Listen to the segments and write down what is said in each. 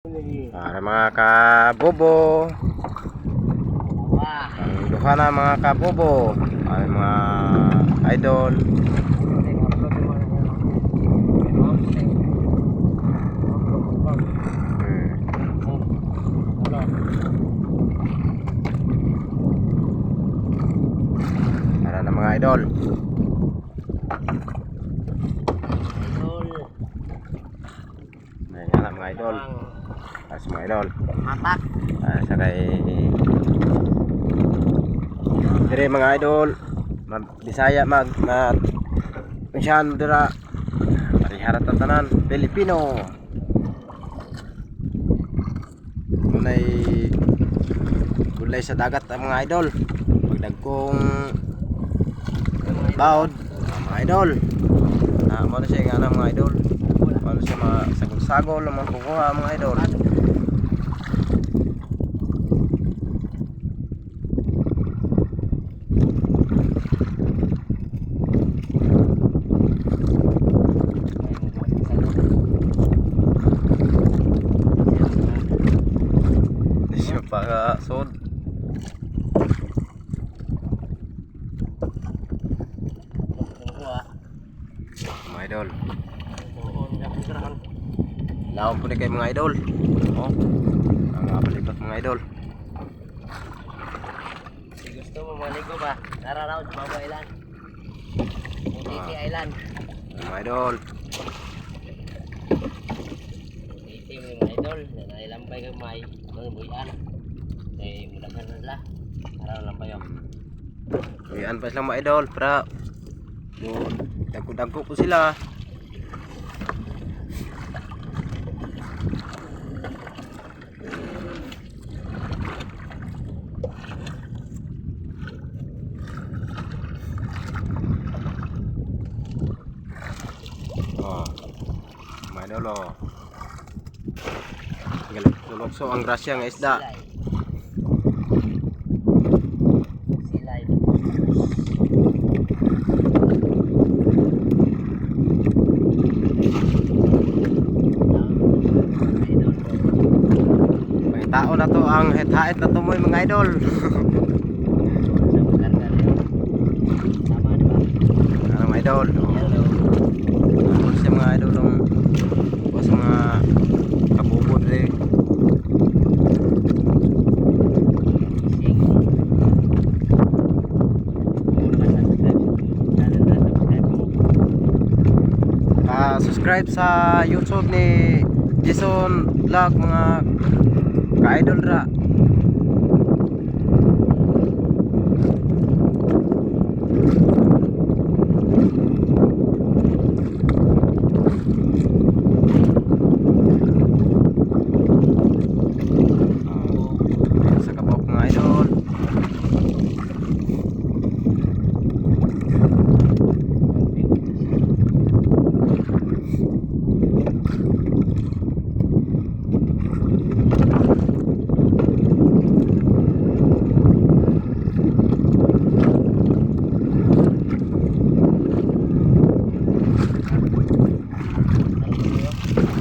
Para mga kabobo, ang duha na mga kabobo, ay mga idol. Para na mga idol. Ayan na mga idol. As mga idol. Matak. Sa kay dire mga idol, Bisaya mag masyaan dira pariharat ang tanan Pilipino. Munay gulay sa dagat ang mga idol. Pagdagkong baod mga idol. Mo na siya nga mga idol. Ano siya masagol-sagol ang mga kukuha mga idol. Para sod mga idol, lawan po ni kayo mga idol. Oh, ang mga palibot mga idol. Gusto mo maligo ba? Tara raw sa Bawa Island. Titi Island. Mga idol, Titi mo mga idol. Nailampay kag may buyan. Kay mulagan na sila. Tara lampay yo. uyan pa silang mga idol para dagko-dagko po sila. Oh, mga idol, oh. Sulokso ang grasya ng isda. Silay. May tao na to ang hait-hait na tumoy mga idol. Tama di ba? Ano mga idol? Hello. Ano siya mga idol ng bos mga kabubod rin. Subscribe sa YouTube ni Jason Vlog mga ka-idol ra. Sa kabok mga idol.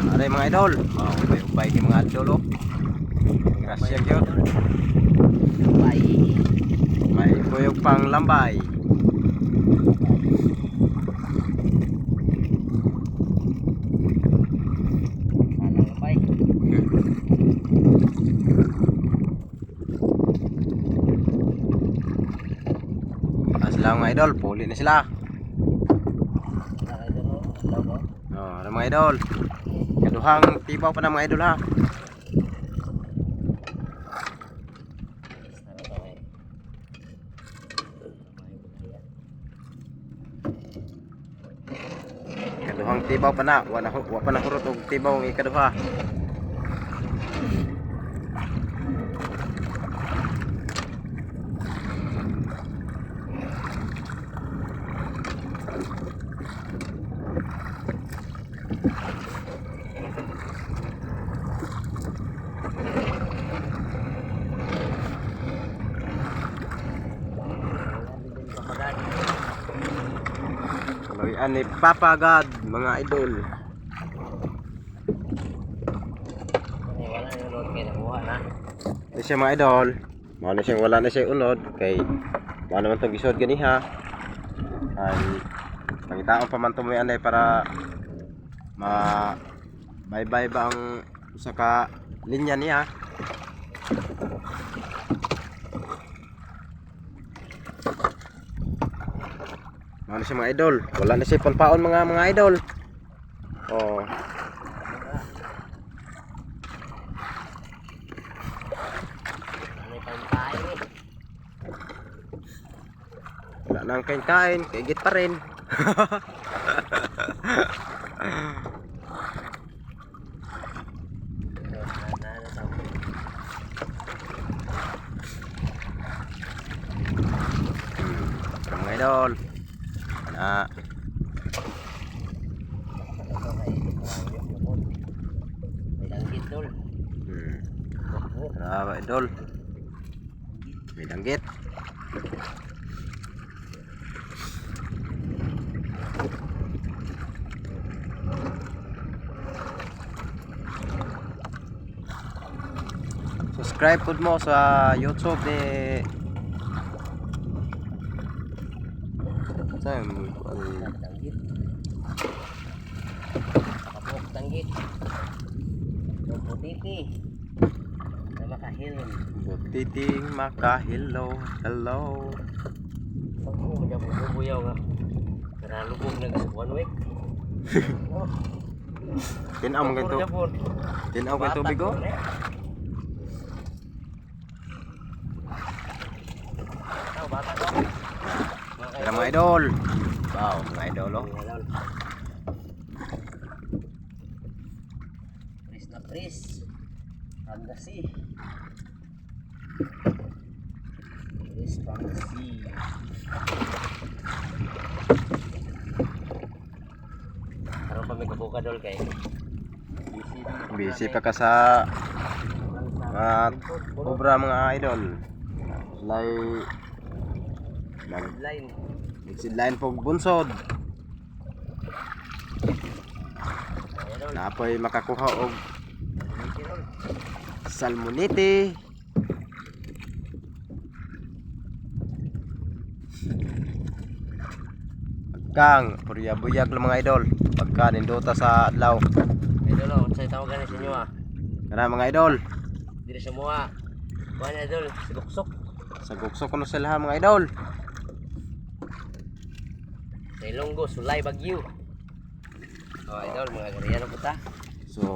Aray mga idol, ubay-ubay ni mga idol, oh. Grasya gyud. Bye. May kuyog pang lambay. Salang lampay. Sila mga idol, puli na sila. Tara dito. Logo. Oh, mga idol. Kaduhang tibaw pa na mga idol ha. Kaduhang tibaw pa na, wa pa na hurot og tibaw ng ikaduha. Lawian ni Papa God mga idol. unod kay nakuha na. Ito siya mga idol. Mao na siyang wala na siya unod kay mao naman tong gisod ganiha. Ay pangitaon pa man tumoy anay para ma bye-bye ba ang usa ka linya niya. Mao na siya mga idol. Wala na siya panpaon mga idol. Oh. Ano yung kain eh. Wala nang kain-kain, kaigit pa rin. Mga idol. Na May langgit dol. Tara idol. May danggit. Subscribe po mo sa YouTube ni Langgit. Nakapok langgit. Yung putiti. Na makahilom. Butiting makahilo. Hello. Ako mo dyan bubuyaw nga. Naralubog na sa 1 week. Tinaw mo ganito. Tinaw ka tubig oh. Bata ko. Tara mga idol. Wow, mga idol oh. Pris na pris. From the sea. Pris from the sea. Karoon pa may kabuka dol kay. Busy pa ka sa obra mga idol. Lay Line. nagsidlain pog bunsod. Ayun. Napoy makakuha og salmonite. Pagkang purya-buyag lang mga idol. Pagka nindota sa adlaw. Idol oh, unsay tawagan sa inyo ah. Kana mga idol. Diri sa mua. Kuan idol, siluksok. Sa guksok kuno sila mga idol. Sa Ilonggo, Sulay, Bagyo. Oh, idol, mga gariyan na puta. So